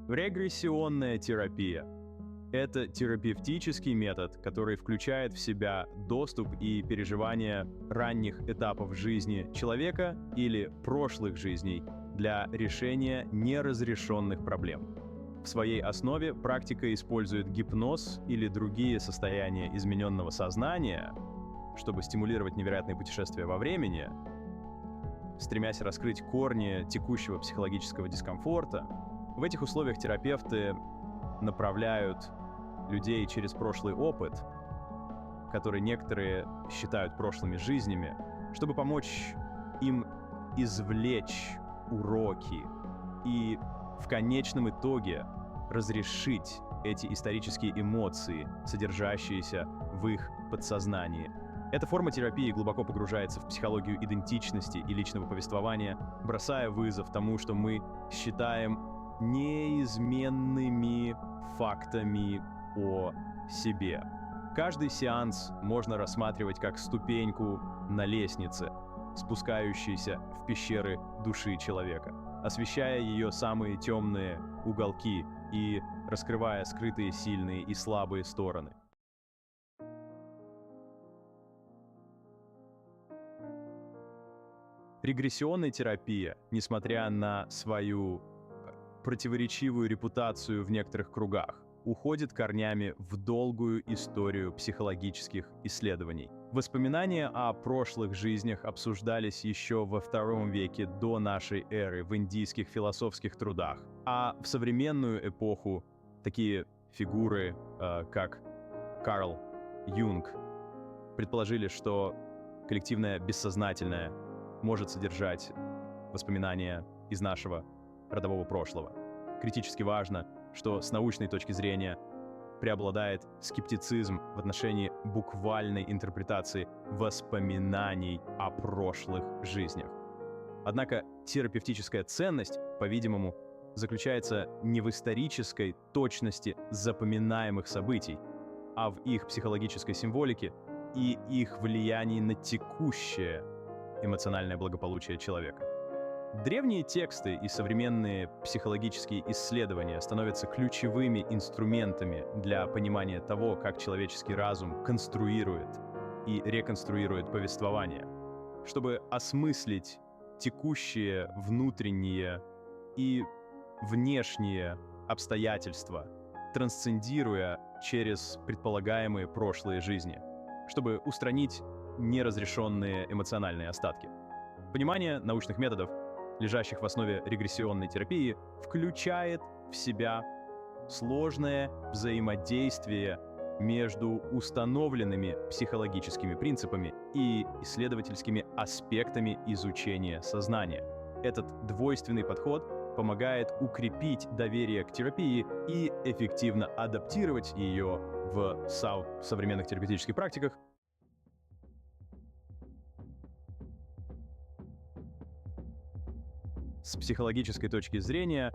Регрессионная терапия — это терапевтический метод, который включает в себя доступ и переживание ранних этапов жизни человека или прошлых жизней для решения неразрешенных проблем. В своей основе практика использует гипноз или другие состояния измененного сознания, чтобы стимулировать невероятные путешествия во времени, стремясь раскрыть корни текущего психологического дискомфорта. В этих условиях терапевты направляют людей через прошлый опыт, который некоторые считают прошлыми жизнями, чтобы помочь им извлечь уроки и в конечном итоге разрешить эти исторические эмоции, содержащиеся в их подсознании. Эта форма терапии глубоко погружается в психологию идентичности и личного повествования, бросая вызов тому, что мы считаем неизменными фактами о себе. Каждый сеанс можно рассматривать как ступеньку на лестнице, спускающейся в пещеры души человека, освещая ее самые темные уголки и раскрывая скрытые сильные и слабые стороны. Регрессионная терапия, несмотря на свою противоречивую репутацию в некоторых кругах, уходит корнями в долгую историю психологических исследований. Воспоминания о прошлых жизнях обсуждались еще во II веке до нашей эры в индийских философских трудах, а в современную эпоху такие фигуры, как Карл Юнг, предположили, что коллективное бессознательное может содержать воспоминания из нашего родового прошлого. Критически важно, что с научной точки зрения преобладает скептицизм в отношении буквальной интерпретации воспоминаний о прошлых жизнях. Однако терапевтическая ценность, по-видимому, заключается не в исторической точности запоминаемых событий, а в их психологической символике и их влиянии на текущее эмоциональное благополучие человека. Древние тексты и современные психологические исследования становятся ключевыми инструментами для понимания того, как человеческий разум конструирует и реконструирует повествование, чтобы осмыслить текущие внутренние и внешние обстоятельства, трансцендируя через предполагаемые прошлые жизни, чтобы устранить неразрешенные эмоциональные остатки. Понимание научных методов, лежащих в основе регрессионной терапии, включает в себя сложное взаимодействие между установленными психологическими принципами и исследовательскими аспектами изучения сознания. Этот двойственный подход помогает укрепить доверие к терапии и эффективно адаптировать ее в современных терапевтических практиках. С психологической точки зрения,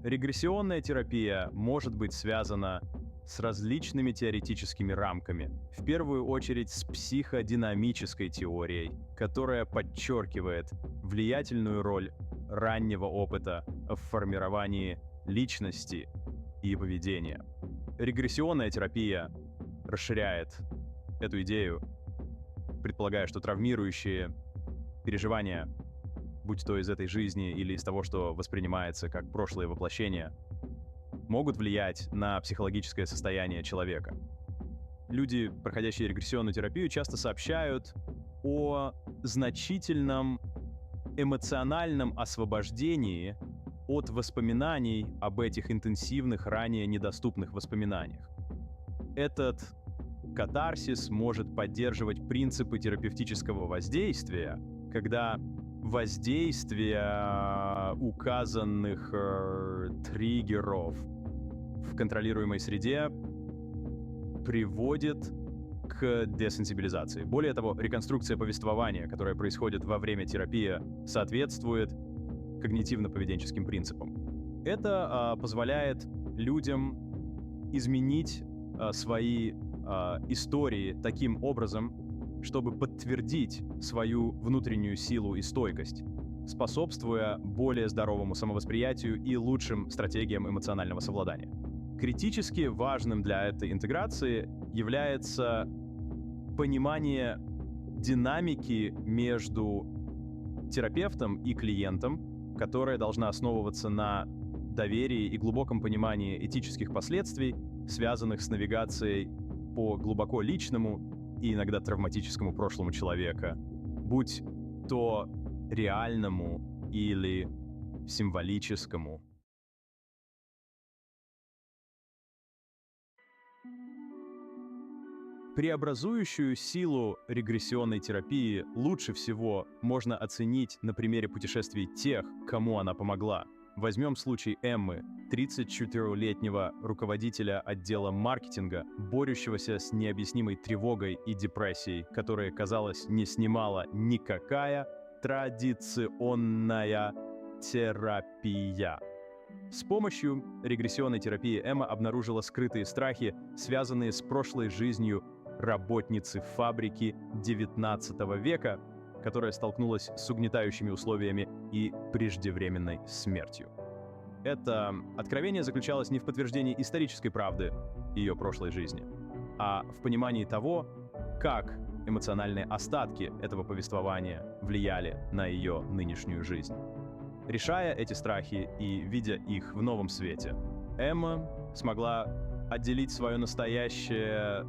регрессионная терапия может быть связана с различными теоретическими рамками, в первую очередь с психодинамической теорией, которая подчеркивает влиятельную роль раннего опыта в формировании личности и поведения. Регрессионная терапия расширяет эту идею, предполагая, что травмирующие переживания, будь то из этой жизни или из того, что воспринимается как прошлое воплощение, могут влиять на психологическое состояние человека. Люди, проходящие регрессионную терапию, часто сообщают о значительном эмоциональном освобождении от воспоминаний об этих интенсивных, ранее недоступных воспоминаниях. Этот катарсис может поддерживать принципы терапевтического воздействия, когда воздействие указанных триггеров в контролируемой среде приводит к десенсибилизации. Более того, реконструкция повествования, которая происходит во время терапии, соответствует когнитивно-поведенческим принципам. Это позволяет людям изменить свои истории таким образом, чтобы подтвердить свою внутреннюю силу и стойкость, способствуя более здоровому самовосприятию и лучшим стратегиям эмоционального совладания. Критически важным для этой интеграции является понимание динамики между терапевтом и клиентом, которая должна основываться на доверии и глубоком понимании этических последствий, связанных с навигацией по глубоко личному и иногда травматическому прошлому человека, будь то реальному или символическому. Преобразующую силу регрессионной терапии лучше всего можно оценить на примере путешествий тех, кому она помогла. Возьмем случай Эммы, 34-летнего руководителя отдела маркетинга, борющегося с необъяснимой тревогой и депрессией, которая, казалось, не снимала никакая традиционная терапия. С помощью регрессионной терапии Эмма обнаружила скрытые страхи, связанные с прошлой жизнью работницы фабрики XIX века, которая столкнулась с угнетающими условиями и преждевременной смертью. Это откровение заключалось не в подтверждении исторической правды ее прошлой жизни, а в понимании того, как эмоциональные остатки этого повествования влияли на ее нынешнюю жизнь. Решая эти страхи и видя их в новом свете, Эмма смогла отделить свое настоящее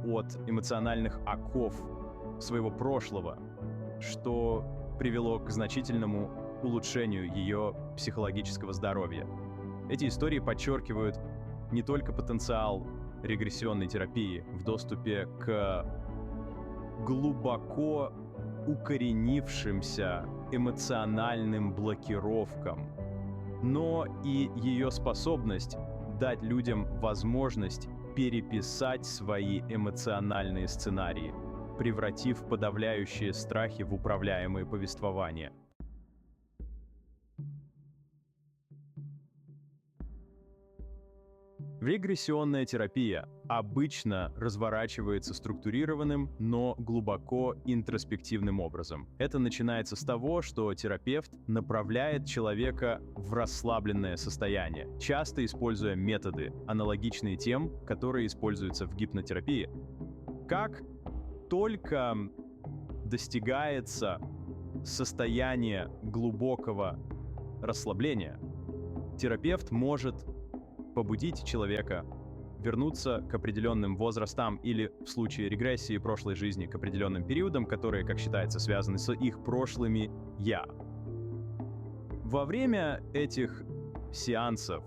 от эмоциональных оков своего прошлого, что привело к значительному улучшению ее психологического здоровья. Эти истории подчеркивают не только потенциал регрессионной терапии в доступе к глубоко укоренившимся эмоциональным блокировкам, но и ее способность дать людям возможность переписать свои эмоциональные сценарии, превратив подавляющие страхи в управляемые повествования. Регрессионная терапия обычно разворачивается структурированным, но глубоко интроспективным образом. Это начинается с того, что терапевт направляет человека в расслабленное состояние, часто используя методы, аналогичные тем, которые используются в гипнотерапии. Как только достигается состояние глубокого расслабления, терапевт может побудить человека вернуться к определенным возрастам или, в случае регрессии прошлой жизни, к определенным периодам, которые, как считается, связаны с их прошлыми «я». Во время этих сеансов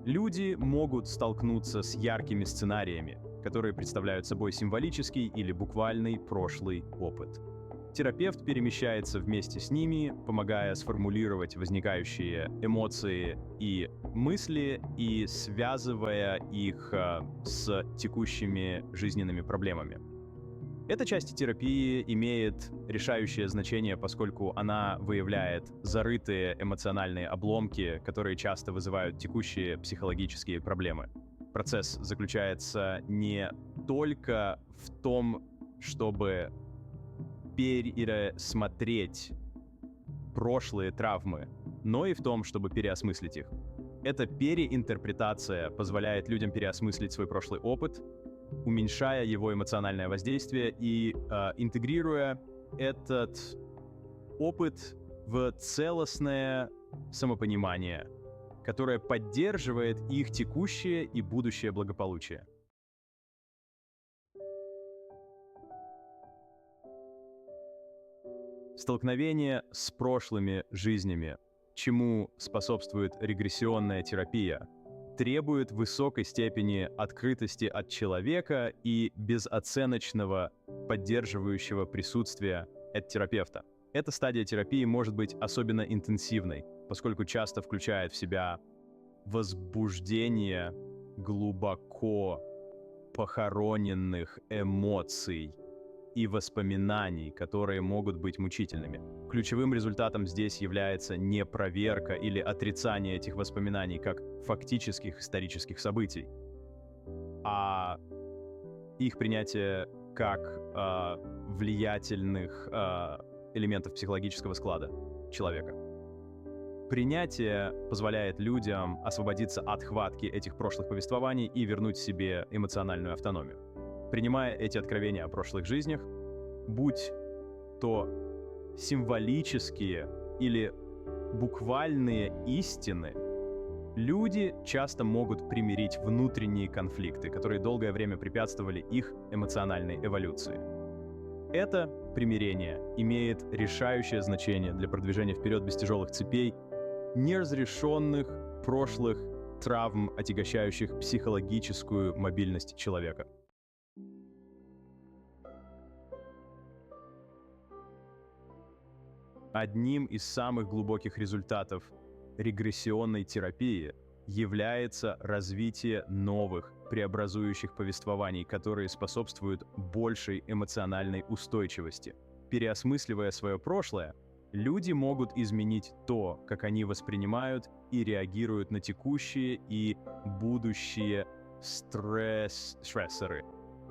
люди могут столкнуться с яркими сценариями, которые представляют собой символический или буквальный прошлый опыт. Терапевт перемещается вместе с ними, помогая сформулировать возникающие эмоции и мысли и связывая их с текущими жизненными проблемами. Эта часть терапии имеет решающее значение, поскольку она выявляет зарытые эмоциональные обломки, которые часто вызывают текущие психологические проблемы. Процесс заключается не только в том, чтобы пересмотреть прошлые травмы, но и в том, чтобы переосмыслить их. Эта переинтерпретация позволяет людям переосмыслить свой прошлый опыт, уменьшая его эмоциональное воздействие и интегрируя этот опыт в целостное самопонимание, которое поддерживает их текущее и будущее благополучие. Столкновение с прошлыми жизнями, чему способствует регрессионная терапия, требует высокой степени открытости от человека и безоценочного поддерживающего присутствия от терапевта. Эта стадия терапии может быть особенно интенсивной, поскольку часто включает в себя возбуждение глубоко похороненных эмоций и воспоминаний, которые могут быть мучительными. Ключевым результатом здесь является не проверка или отрицание этих воспоминаний как фактических исторических событий, а их принятие как влиятельных элементов психологического склада человека. Принятие позволяет людям освободиться от хватки этих прошлых повествований и вернуть себе эмоциональную автономию. Принимая эти откровения о прошлых жизнях, будь то символические или буквальные истины, люди часто могут примирить внутренние конфликты, которые долгое время препятствовали их эмоциональной эволюции. Это примирение имеет решающее значение для продвижения вперед без тяжелых цепей, неразрешенных прошлых травм, отягощающих психологическую мобильность человека. Одним из самых глубоких результатов регрессионной терапии является развитие новых, преобразующих повествований, которые способствуют большей эмоциональной устойчивости. Переосмысливая свое прошлое, люди могут изменить то, как они воспринимают и реагируют на текущие и будущие стрессоры.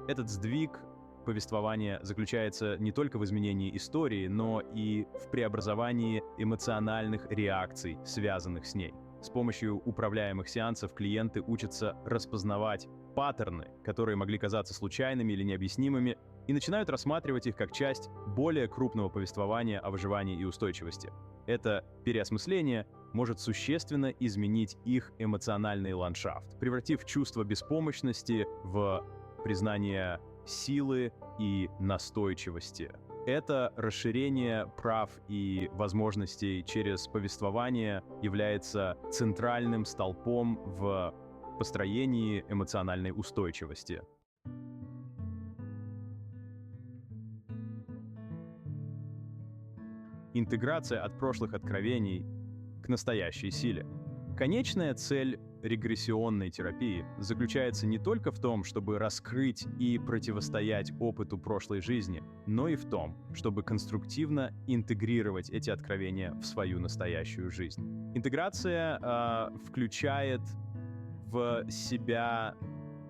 Этот сдвиг повествования заключается не только в изменении истории, но и в преобразовании эмоциональных реакций, связанных с ней. С помощью управляемых сеансов клиенты учатся распознавать паттерны, которые могли казаться случайными или необъяснимыми, и начинают рассматривать их как часть более крупного повествования о выживании и устойчивости. Это переосмысление может существенно изменить их эмоциональный ландшафт, превратив чувство беспомощности в признание силы и настойчивости. Это расширение прав и возможностей через повествование является центральным столпом в построении эмоциональной устойчивости. Интеграция от прошлых откровений к настоящей силе. Конечная цель регрессионной терапии заключается не только в том, чтобы раскрыть и противостоять опыту прошлой жизни, но и в том, чтобы конструктивно интегрировать эти откровения в свою настоящую жизнь. Интеграция включает в себя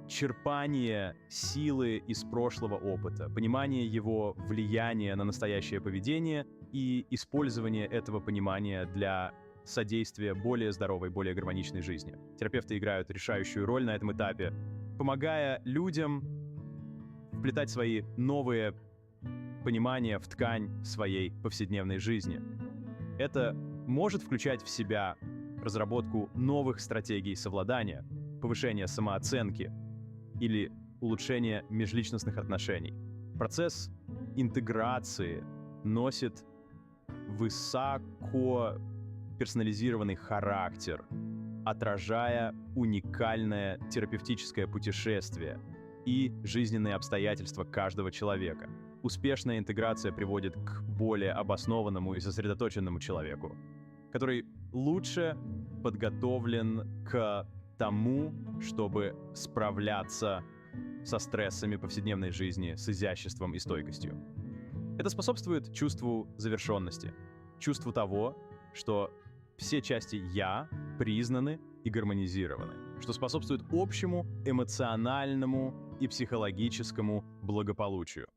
черпание силы из прошлого опыта, понимание его влияния на настоящее поведение и использование этого понимания для содействия более здоровой, более гармоничной жизни. Терапевты играют решающую роль на этом этапе, помогая людям вплетать свои новые понимания в ткань своей повседневной жизни. Это может включать в себя разработку новых стратегий совладания, повышение самооценки или улучшение межличностных отношений. Процесс интеграции носит высоко персонализированный характер, отражая уникальное терапевтическое путешествие и жизненные обстоятельства каждого человека. Успешная интеграция приводит к более обоснованному и сосредоточенному человеку, который лучше подготовлен к тому, чтобы справляться со стрессами повседневной жизни с изяществом и стойкостью. Это способствует чувству завершенности, чувству того, что все части «я» признаны и гармонизированы, что способствует общему эмоциональному и психологическому благополучию.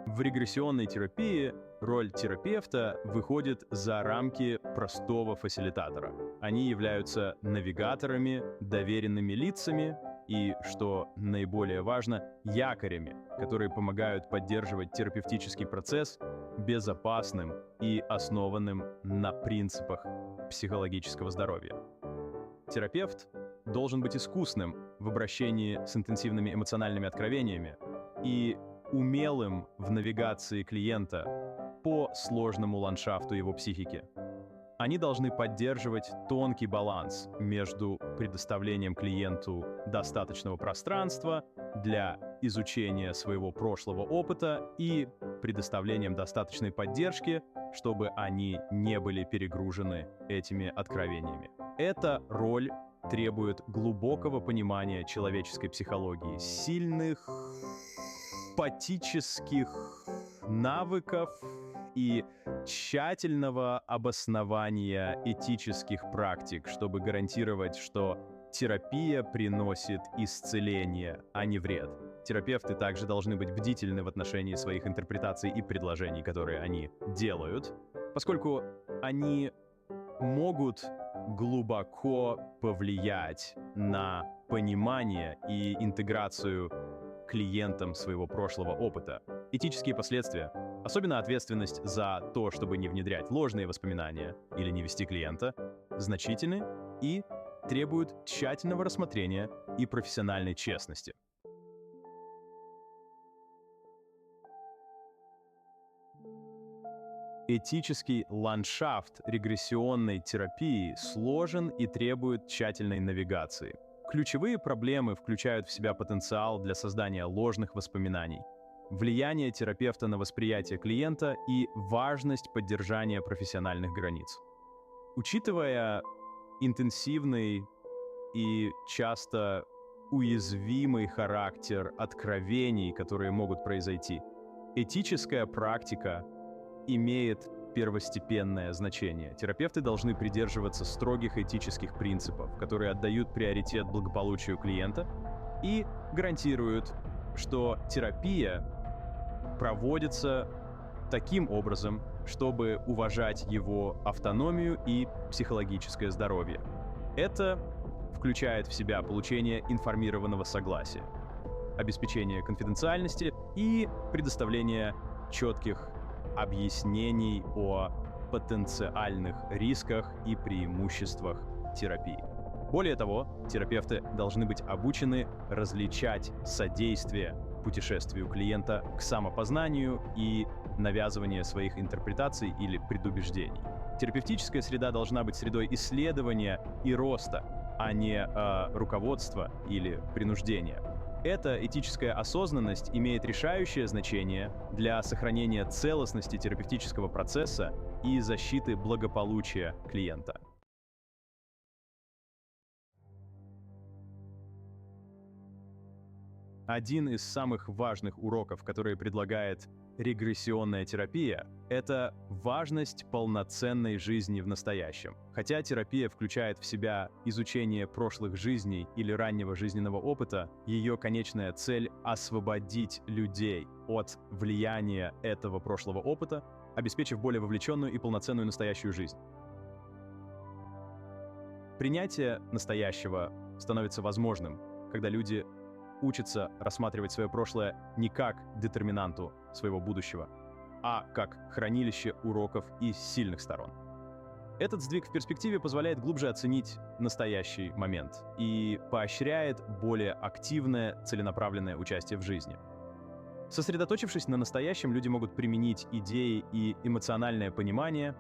В регрессионной терапии роль терапевта выходит за рамки простого фасилитатора. Они являются навигаторами, доверенными лицами и, что наиболее важно, якорями, которые помогают поддерживать терапевтический процесс безопасным и основанным на принципах психологического здоровья. Терапевт должен быть искусным в обращении с интенсивными эмоциональными откровениями и умелым в навигации клиента по сложному ландшафту его психики. Они должны поддерживать тонкий баланс между предоставлением клиенту достаточного пространства для изучения своего прошлого опыта и предоставлением достаточной поддержки, чтобы они не были перегружены этими откровениями. Эта роль требует глубокого понимания человеческой психологии, сильных эмпатических навыков и тщательного обоснования этических практик, чтобы гарантировать, что терапия приносит исцеление, а не вред. Терапевты также должны быть бдительны в отношении своих интерпретаций и предложений, которые они делают, поскольку они могут глубоко повлиять на понимание и интеграцию клиентам своего прошлого опыта. Этические последствия, особенно ответственность за то, чтобы не внедрять ложные воспоминания или не вести клиента, значительны и требуют тщательного рассмотрения и профессиональной честности. Этический ландшафт регрессионной терапии сложен и требует тщательной навигации. Ключевые проблемы включают в себя потенциал для создания ложных воспоминаний, влияние терапевта на восприятие клиента и важность поддержания профессиональных границ. Учитывая интенсивный и часто уязвимый характер откровений, которые могут произойти, этическая практика имеет первостепенное значение. Терапевты должны придерживаться строгих этических принципов, которые отдают приоритет благополучию клиента и гарантируют, что терапия проводится таким образом, чтобы уважать его автономию и психологическое здоровье. Это включает в себя получение информированного согласия, обеспечение конфиденциальности и предоставление четких объяснений о потенциальных рисках и преимуществах терапии. Более того, терапевты должны быть обучены различать содействие путешествию клиента к самопознанию и навязывание своих интерпретаций или предубеждений. Терапевтическая среда должна быть средой исследования и роста, а не руководства или принуждения. Эта этическая осознанность имеет решающее значение для сохранения целостности терапевтического процесса и защиты благополучия клиента. Один из самых важных уроков, которые предлагает регрессионная терапия, это важность полноценной жизни в настоящем. Хотя терапия включает в себя изучение прошлых жизней или раннего жизненного опыта, ее конечная цель — освободить людей от влияния этого прошлого опыта, обеспечив более вовлеченную и полноценную настоящую жизнь. Принятие настоящего становится возможным, когда люди учатся рассматривать свое прошлое не как детерминанту своего будущего, а как хранилище уроков и сильных сторон. Этот сдвиг в перспективе позволяет глубже оценить настоящий момент и поощряет более активное, целенаправленное участие в жизни. Сосредоточившись на настоящем, люди могут применить идеи и эмоциональное понимание,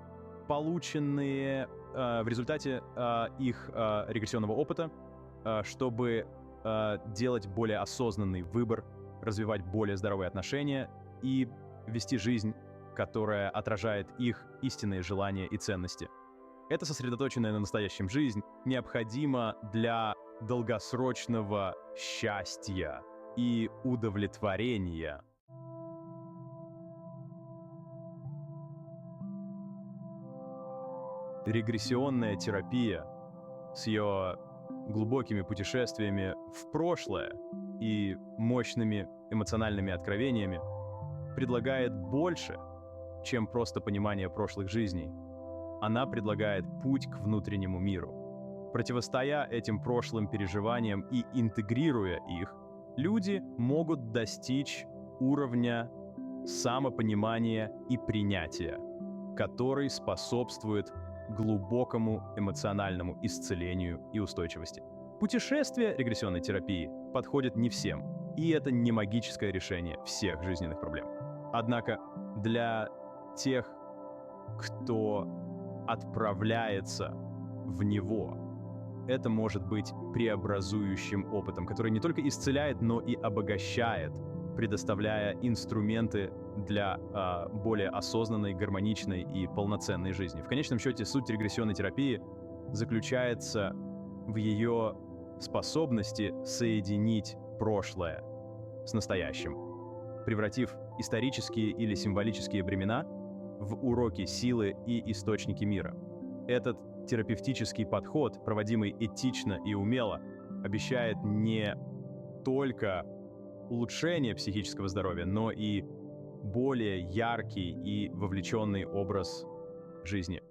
полученные в результате их регрессионного опыта, чтобы делать более осознанный выбор, развивать более здоровые отношения и вести жизнь, которая отражает их истинные желания и ценности. Эта сосредоточенная на настоящем жизнь необходима для долгосрочного счастья и удовлетворения. Регрессионная терапия с ее глубокими путешествиями в прошлое и мощными эмоциональными откровениями предлагает больше, чем просто понимание прошлых жизней. Она предлагает путь к внутреннему миру. Противостоя этим прошлым переживаниям и интегрируя их, люди могут достичь уровня самопонимания и принятия, который способствует глубокому эмоциональному исцелению и устойчивости. Путешествие регрессионной терапии подходит не всем, и это не магическое решение всех жизненных проблем. Однако для тех, кто отправляется в него, это может быть преобразующим опытом, который не только исцеляет, но и обогащает, предоставляя инструменты для более осознанной, гармоничной и полноценной жизни. В конечном счете, суть регрессионной терапии заключается в ее способности соединить прошлое с настоящим, превратив исторические или символические времена в уроки силы и источники мира. Этот терапевтический подход, проводимый этично и умело, обещает не только улучшение психического здоровья, но и более яркий и вовлеченный образ жизни.